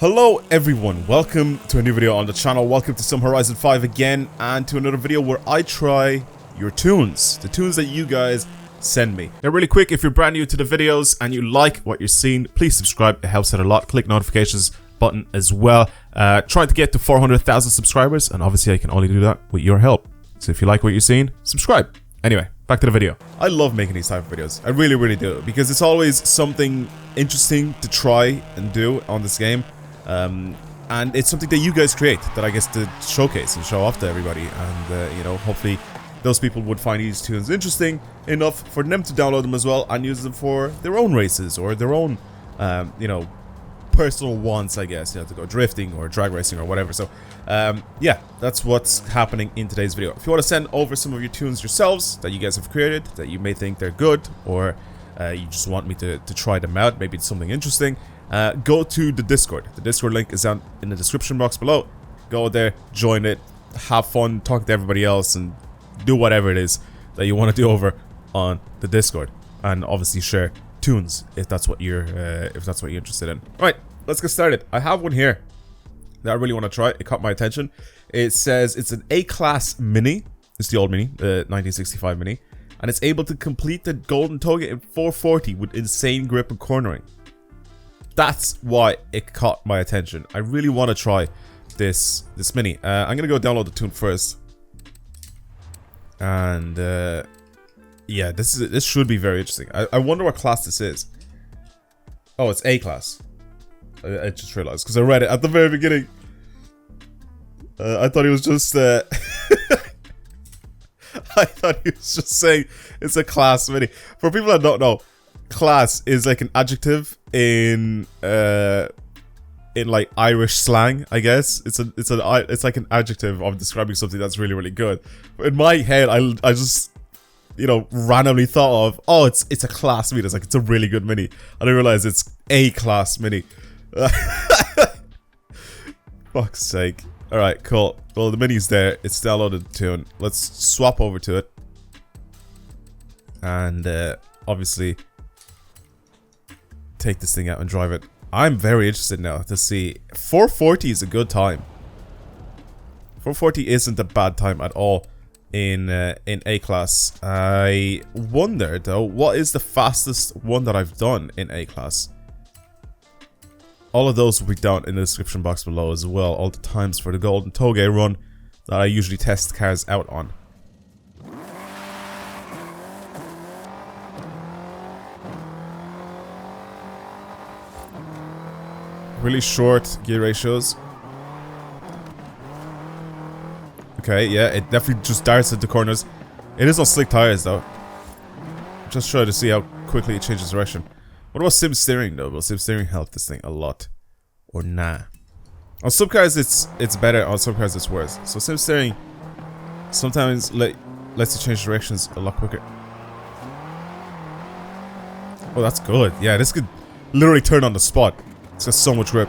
Hello everyone, welcome to a new video on the channel. Welcome to some Horizon 5 again, and to another video where I try your tunes, the tunes that you guys send me. Now really quick, if you're brand new to the videos and you like what you're seeing, please subscribe, it helps out a lot. Click notifications button as well. Trying to get to 400,000 subscribers, and obviously I can only do that with your help. So if you like what you're seeing, subscribe. Anyway, back to the video. I love making these type of videos. I really do, because it's always something interesting to try and do on this game. And it's something that you guys create that I guess to showcase and show off to everybody, and you know, hopefully those people would find these tunes interesting enough for them to download them as well and use them for their own races or their own you know, personal wants, I guess, you know, to go drifting or drag racing or whatever. So yeah, that's what's happening in today's video. If you want to send over some of your tunes yourselves that you guys have created that you may think they're good, or you just want me to try them out, maybe it's something interesting, go to the Discord. The Discord link is down in the description box below. Go there, join it, have fun, talk to everybody else, and do whatever it is that you want to do over on the Discord. And obviously share tunes if that's what you're interested in. Alright, let's get started. I have one here that I really want to try. It caught my attention. It says it's an A-Class Mini. It's the old Mini, the 1965 Mini. And it's able to complete the Golden Toga in 440 with insane grip and cornering. That's why it caught my attention. I really want to try this Mini. I'm gonna go download the tune first, and yeah, this should be very interesting. I wonder what class this is. Oh, it's A class. I just realized because I read it at the very beginning. I thought he was just I thought he was just saying it's a class Mini. For people that don't know, class is like an adjective in like Irish slang, I guess. It's like an adjective of describing something that's really good. But in my head, I just, you know, randomly thought of, oh, it's a class Mini. It's like, it's a really good Mini. I didn't realize it's a class Mini. Fuck's sake. All right, cool. Well, the Mini's there. It's downloaded the tune. Let's swap over to it, and obviously take this thing out and drive it. I'm very interested now to see. 440 is a good time. 440 isn't a bad time at all in A class. I wonder though, what is the fastest one that I've done in A class? All of those will be down in the description box below as well. All the times for the Golden Toga run that I usually test cars out on. Really short gear ratios. Okay, yeah, it definitely just darts into corners. It is on slick tires though. Just try to see how quickly it changes direction. What about sim steering though? Will sim steering help this thing a lot, or nah? On some cars it's better. On some cars it's worse. So sim steering sometimes lets you change directions a lot quicker. Oh, that's good. Yeah, this could literally turn on the spot. It's got so much grip.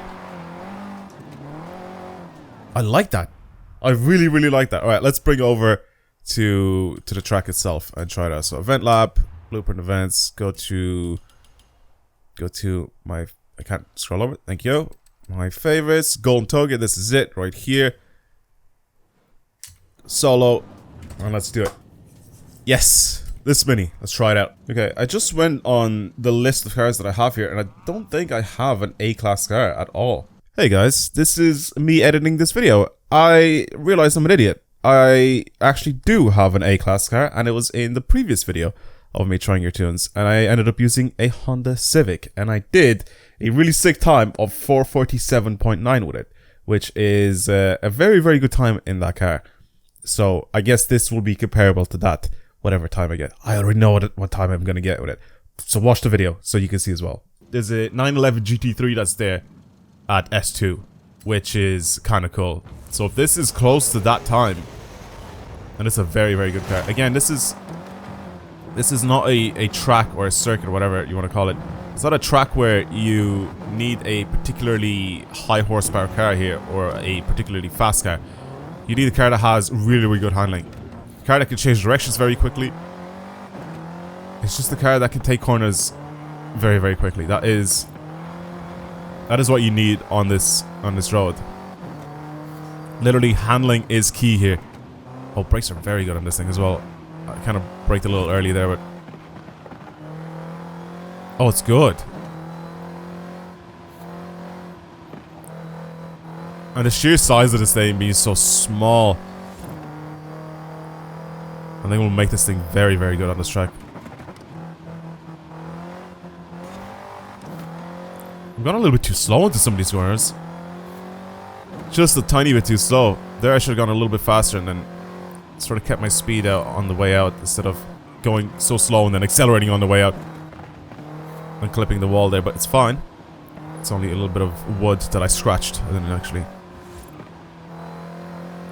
I like that. I really like that. Alright, let's bring over to the track itself and try it out. So event lab, blueprint events, go to my, I can't scroll over, thank you. My favorites, Golden Toga, this is it right here. Solo, and let's do it. Yes! This Mini, let's try it out. Okay, I just went on the list of cars that I have here, and I don't think I have an A-class car at all. Hey guys, this is me editing this video. I realized I'm an idiot. I actually do have an A-class car, and it was in the previous video of me trying your tunes, and I ended up using a Honda Civic, and I did a really sick time of 447.9 with it, which is a very good time in that car. So I guess this will be comparable to that. Whatever time I get. I already know what time I'm going to get with it. So watch the video so you can see as well. There's a 911 GT3 that's there at S2, which is kind of cool. So if this is close to that time, and it's a very good car. Again, this is not a track or a circuit or whatever you want to call it. It's not a track where you need a particularly high horsepower car here or a particularly fast car. You need a car that has really good handling. Car that can change directions very quickly. It's just a car that can take corners very quickly. That is That is what you need on this road. Literally, handling is key here. Oh, brakes are very good on this thing as well. I kind of braked a little early there, but... Oh, it's good. And the sheer size of this thing being so small, I think we'll make this thing very, very good on this track. I'm going a little bit too slow into some of these corners. Just a tiny bit too slow. There I should have gone a little bit faster and then sort of kept my speed out on the way out instead of going so slow and then accelerating on the way out and clipping the wall there, but it's fine. It's only a little bit of wood that I scratched. I didn't actually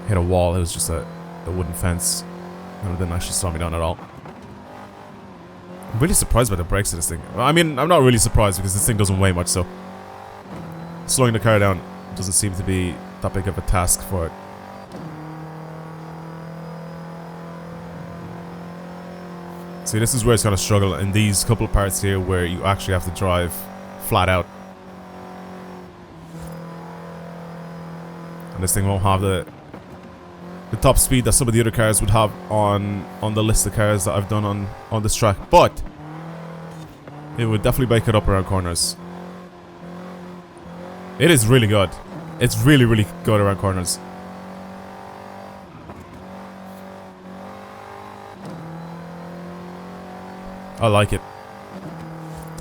hit a wall. It was just a wooden fence, and it didn't actually slow me down at all. I'm really surprised by the brakes of this thing. I mean, I'm not really surprised because this thing doesn't weigh much, so slowing the car down doesn't seem to be that big of a task for it. See, this is where it's going to struggle in these couple of parts here where you actually have to drive flat out. And this thing won't have the top speed that some of the other cars would have on the list of cars that I've done on this track. But it would definitely bake it up around corners. It is really good. It's really, really good around corners. I like it.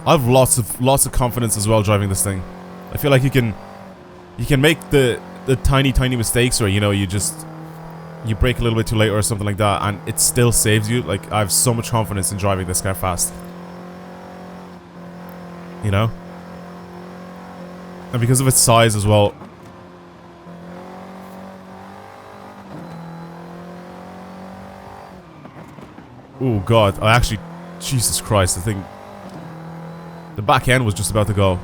I have lots of confidence as well driving this thing. I feel like you can make the tiny mistakes, or you know, you brake a little bit too late or something like that, and it still saves you. Like, I have so much confidence in driving this car fast. You know? And because of its size as well. Oh god, I actually... Jesus Christ, I think... The back end was just about to go.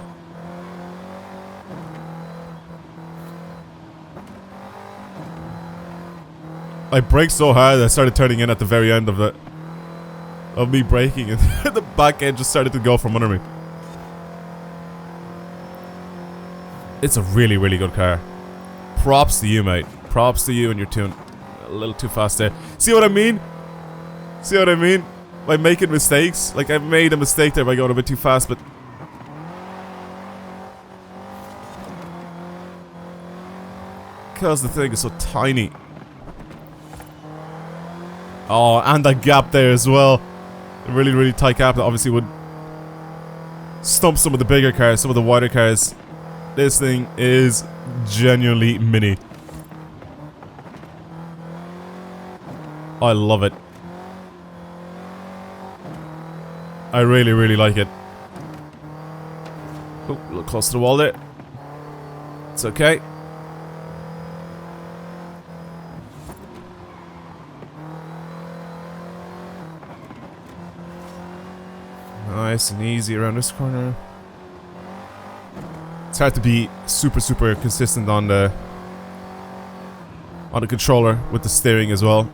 I braked so hard that I started turning in at the very end of me braking, and the back end just started to go from under me. It's a really, really good car. Props to you, mate. Props to you and your tune. A little too fast there. See what I mean? See what I mean? By making mistakes. Like, I've made a mistake there by going a bit too fast, but... because the thing is so tiny. Oh, and that gap there as well. A really, really tight gap that obviously would stump some of the bigger cars, some of the wider cars. This thing is genuinely mini. I love it. I really, really like it. Oh, a little close to the wall there. It's okay. Nice and easy around this corner. It's hard to be super consistent on the controller with the steering as well.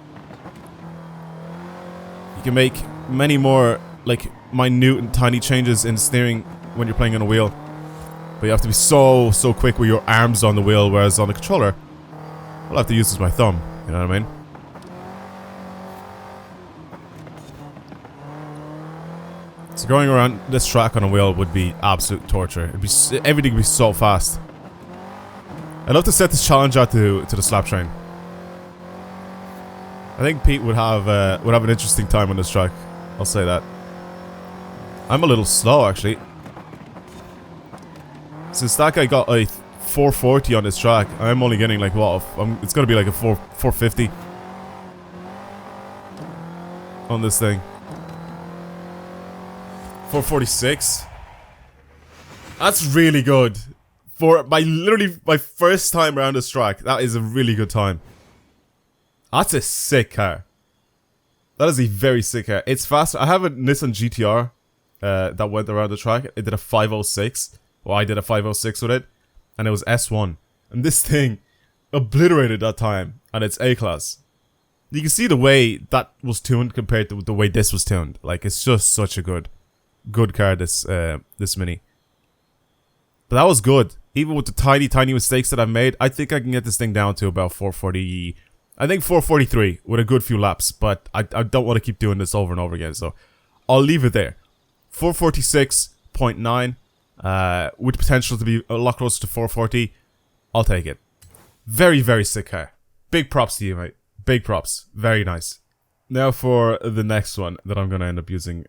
You can make many more like minute and tiny changes in steering when you're playing on a wheel, but you have to be so quick with your arms on the wheel, whereas on the controller I'll have to use my thumb. You know what I mean? So going around this track on a wheel would be absolute torture. Everything would be so fast. I'd love to set this challenge out to the slap train. I think Pete would have an interesting time on this track. I'll say that. I'm a little slow actually. Since that guy got a 440 on this track, I'm only getting like what? It's gonna be like a 450 on this thing. 446. That's really good. For literally my first time around this track, that is a really good time. That's a sick car. That is a very sick car. It's fast. I have a Nissan GTR that went around the track. It did a 506. Well, I did a 506 with it, and it was S1. And this thing obliterated that time, and it's A-class. You can see the way that was tuned compared to the way this was tuned. Like, it's just such a good car, this Mini. But that was good. Even with the tiny mistakes that I've made, I think I can get this thing down to about 440. I think 443 with a good few laps, but I don't want to keep doing this over and over again, so I'll leave it there. 446.9, with potential to be a lot closer to 440. I'll take it. Very, very sick car. Big props to you, mate. Big props. Very nice. Now for the next one that I'm going to end up using.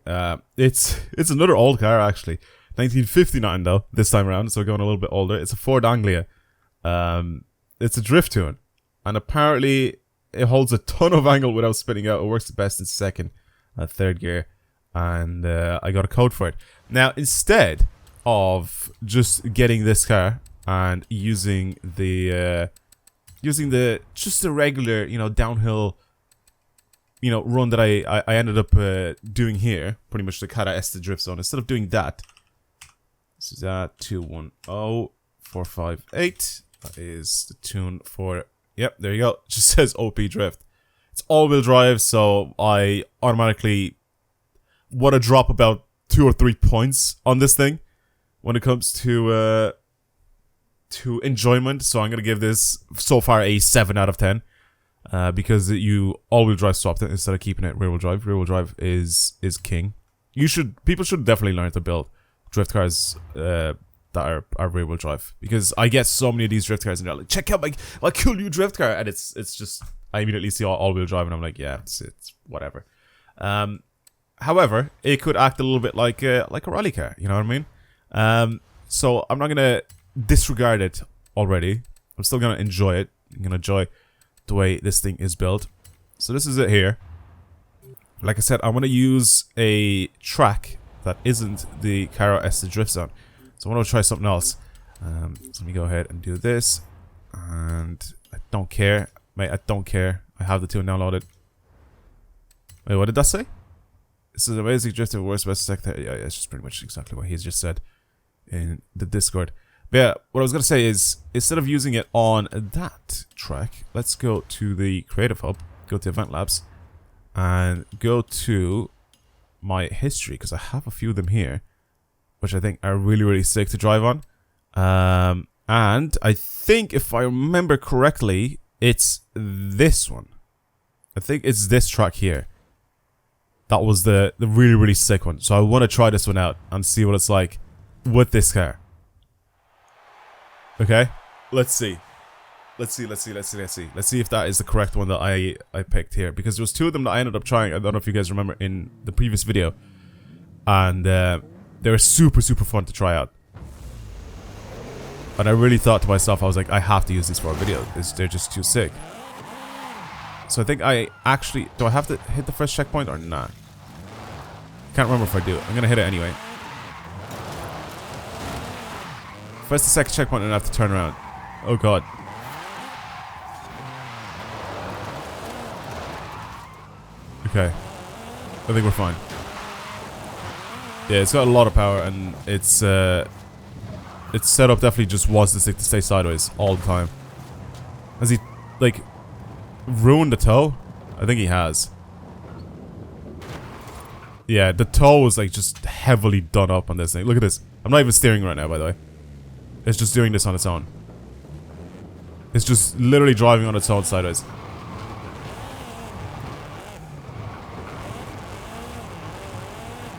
It's another old car, actually. 1959, though, this time around, so going a little bit older. It's a Ford Anglia. It's a drift tune. And apparently, it holds a ton of angle without spinning out. It works the best in second and third gear. And I got a code for it. Now, instead of just getting this car and using the just the regular, you know, downhill, you know, run that I ended up doing here, pretty much the Kata Este drift zone. Instead of doing that, this is 210458. That is the tune for. Yep, there you go. It just says OP drift. It's all-wheel drive, so I automatically want to drop about 2 or 3 points on this thing when it comes to enjoyment. So I'm gonna give this so far a 7 out of 10 because you all-wheel drive swapped it instead of keeping it rear-wheel drive. Rear-wheel drive is king. People should definitely learn to build drift cars that are rear-wheel drive, because I get so many of these drift cars and they're like, check out my cool new drift car, and it's just I immediately see all-wheel drive and I'm like, yeah, it's whatever. However, it could act a little bit like a rally car, you know what I mean? So I'm not gonna disregard it already. I'm still gonna enjoy it. I'm gonna enjoy the way this thing is built. So this is it here. Like I said, I want to use a track that isn't the Kara Este drift zone. So I want to try something else. So let me go ahead and do this. And I don't care. Mate, I don't care. I have the tune downloaded. Wait, what did that say? This is amazing drifting, worst best sector. Yeah, it's just pretty much exactly what he's just said in the Discord. But yeah, what I was going to say is, instead of using it on that track, let's go to the Creative Hub, go to Event Labs, and go to my history, because I have a few of them here, which I think are really, really sick to drive on. And I think, if I remember correctly, it's this one. I think it's this track here. That was the really, really sick one. So I want to try this one out and see what it's like with this car. Okay, let's see. Let's see if that is the correct one that I picked here, because there was 2 of them that I ended up trying. I don't know if you guys remember in the previous video, and they were super, super fun to try out. And I really thought to myself, I was like, I have to use these for a video. They're just too sick. So I think I actually... Do I have to hit the first checkpoint or not? Can't remember if I do. I'm going to hit it anyway. First the second checkpoint and I have to turn around. Oh god. Okay. I think we're fine. Yeah, it's got a lot of power, and its setup definitely just was to stay sideways all the time. Has he, like, ruined the toe? I think he has. Yeah, the toe was, like, just heavily done up on this thing. Look at this. I'm not even steering right now, by the way. It's just doing this on its own. It's just literally driving on its own sideways.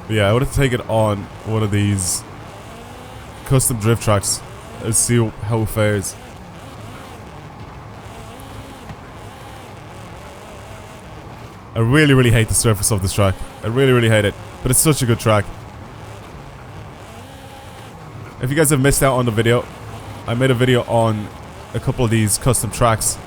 But yeah, I want to take it on one of these custom drift tracks and see how it fares. I really, really hate the surface of this track. I really, really hate it. But it's such a good track. If you guys have missed out on the video, I made a video on a couple of these custom tracks,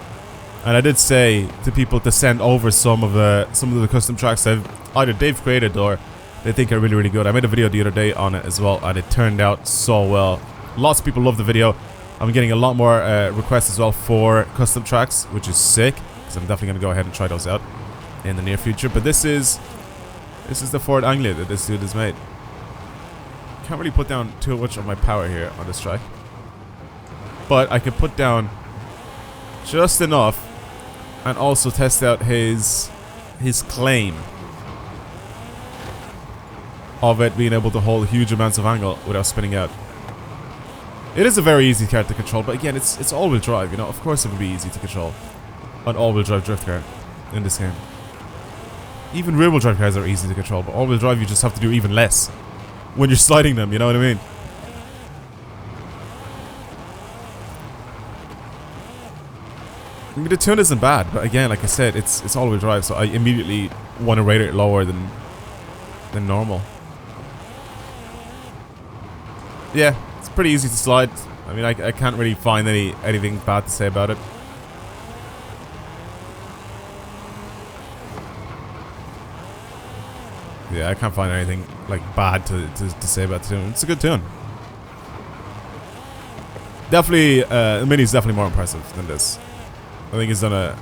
and I did say to people to send over some of the custom tracks that either they've created or they think are really, really good. I made a video the other day on it as well, and it turned out so well. Lots of people love the video. I'm getting a lot more requests as well for custom tracks, which is sick, because I'm definitely going to go ahead and try those out in the near future. But this is the Ford Anglia that this dude has made. Can't really put down too much of my power here on this track, but I can put down just enough and also test out his claim of it being able to hold huge amounts of angle without spinning out. It is a very easy car to control, but again, it's all-wheel drive, you know. Of course it would be easy to control an all-wheel drive drift car in this game. Even rear-wheel drive cars are easy to control, but all-wheel drive you just have to do even less when you're sliding them, you know what I mean? I mean, the tune isn't bad, but again, like I said, it's all-wheel drive, so I immediately want to rate it lower than normal. Yeah, it's pretty easy to slide. I mean, I can't really find anything bad to say about it. Yeah, I can't find anything like bad to say about the tune. It's a good tune. Definitely, the Mini is definitely more impressive than this. I think it's done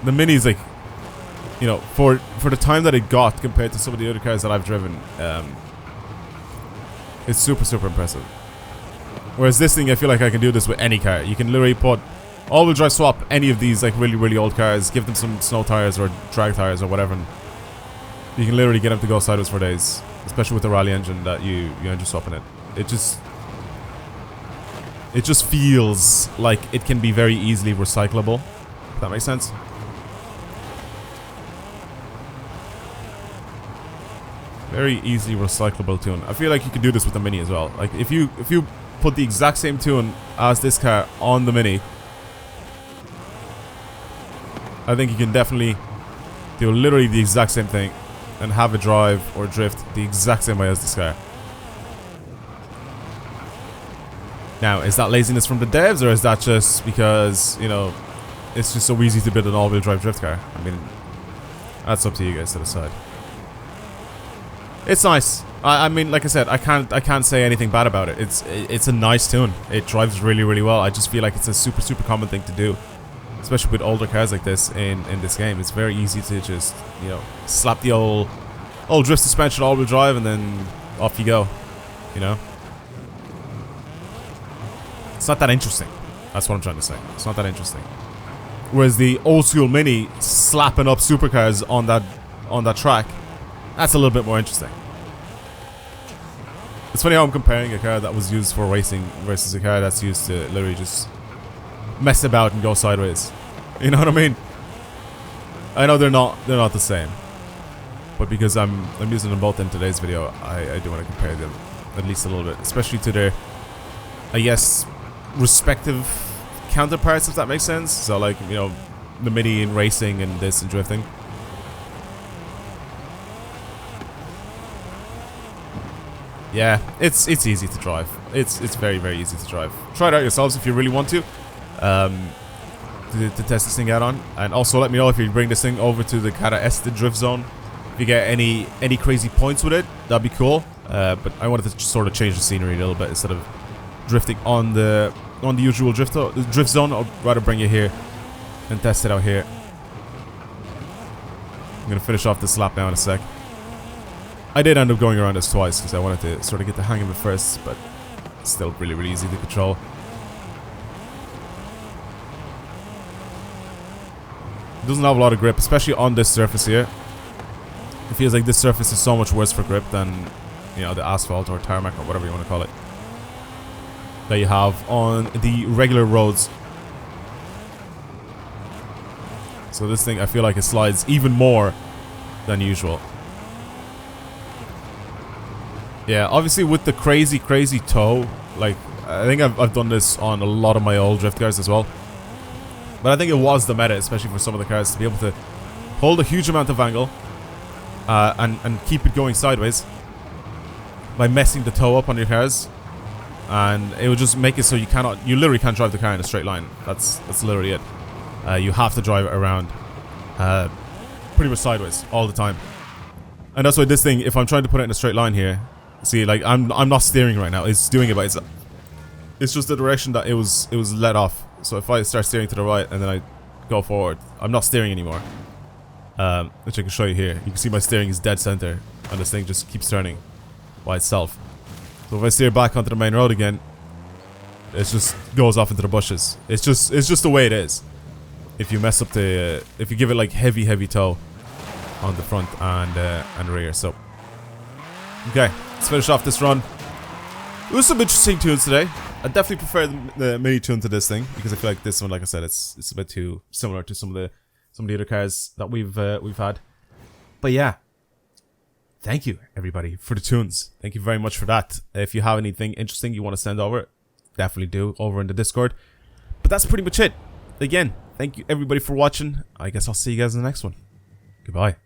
the Mini is like, you know, for the time that it got compared to some of the other cars that I've driven, it's super impressive. Whereas this thing, I feel like I can do this with any car. You can literally put all-wheel drive swap any of these like really old cars, give them some snow tires or drag tires or whatever, and you can literally get them to go sideways for days. Especially with the rally engine that you engine swap in it. It just feels like it can be very easily recyclable. If that makes sense. Very easily recyclable tune. I feel like you can do this with the Mini as well. Like if you put the exact same tune as this car on the Mini, I think you can definitely do literally the exact same thing and have it drive or drift the exact same way as this car. Now, is that laziness from the devs, or is that just because, you know, it's just so easy to build an all-wheel drive drift car? I mean, that's up to you guys to decide. It's nice. I mean, like I said, I can't say anything bad about it. It's a nice tune. It drives really well. I just feel like it's a super common thing to do, especially with older cars like this in this game. It's very easy to just, you know, slap the old drift suspension all-wheel drive and then off you go, you know. It's not that interesting. That's what I'm trying to say. It's not that interesting. Whereas the old school Mini slapping up supercars on that track, that's a little bit more interesting. It's funny how I'm comparing a car that was used for racing versus a car that's used to literally just mess about and go sideways. You know what I mean? I know they're not the same, but because I'm using them both in today's video, I do want to compare them at least a little bit, especially to their, I guess, respective counterparts, if that makes sense. So like, you know, the Mini in racing and this in drifting. Yeah, it's easy to drive. It's very easy to drive. Try it out yourselves if you really want to test this thing out on. And also let me know if you bring this thing over to the Cara Este drift zone. If you get any crazy points with it, that'd be cool. But I wanted to just sort of change the scenery a little bit instead of drifting on the usual drift zone. I'd rather bring you here and test it out here. I'm gonna finish off this lap now in a sec. I did end up going around this twice because I wanted to sort of get the hang of it first, but it's still really easy to control. It doesn't have a lot of grip, especially on this surface here. It feels like this surface is so much worse for grip than, you know, the asphalt or tarmac or whatever you want to call it that you have on the regular roads. So this thing, I feel like it slides even more than usual. Yeah, obviously with the crazy toe, like, I think I've done this on a lot of my old drift cars as well. But I think it was the meta, especially for some of the cars, to be able to hold a huge amount of angle and keep it going sideways by messing the toe up on your cars. And it would just make it so you literally can't drive the car in a straight line. That's literally it. You have to drive it around pretty much sideways all the time. And that's why this thing, if I'm trying to put it in a straight line here, see, like, I'm not steering right now. It's doing it by itself. It's just the direction that it was let off. So if I start steering to the right and then I go forward, I'm not steering anymore. Which I can show you here. You can see my steering is dead center, and this thing just keeps turning by itself. So if I steer back onto the main road again, it just goes off into the bushes. It's just the way it is. If you mess up the, if you give it like heavy toe on the front and rear. So okay, let's finish off this run. It was some interesting tunes today. I definitely prefer the mini tune to this thing because I feel like this one, like I said, it's a bit too similar to some of the other cars that we've had. But yeah, thank you everybody for the tunes. Thank you very much for that. If you have anything interesting you want to send over, definitely do over in the Discord. But that's pretty much it. Again, thank you everybody for watching. I guess I'll see you guys in the next one. Goodbye.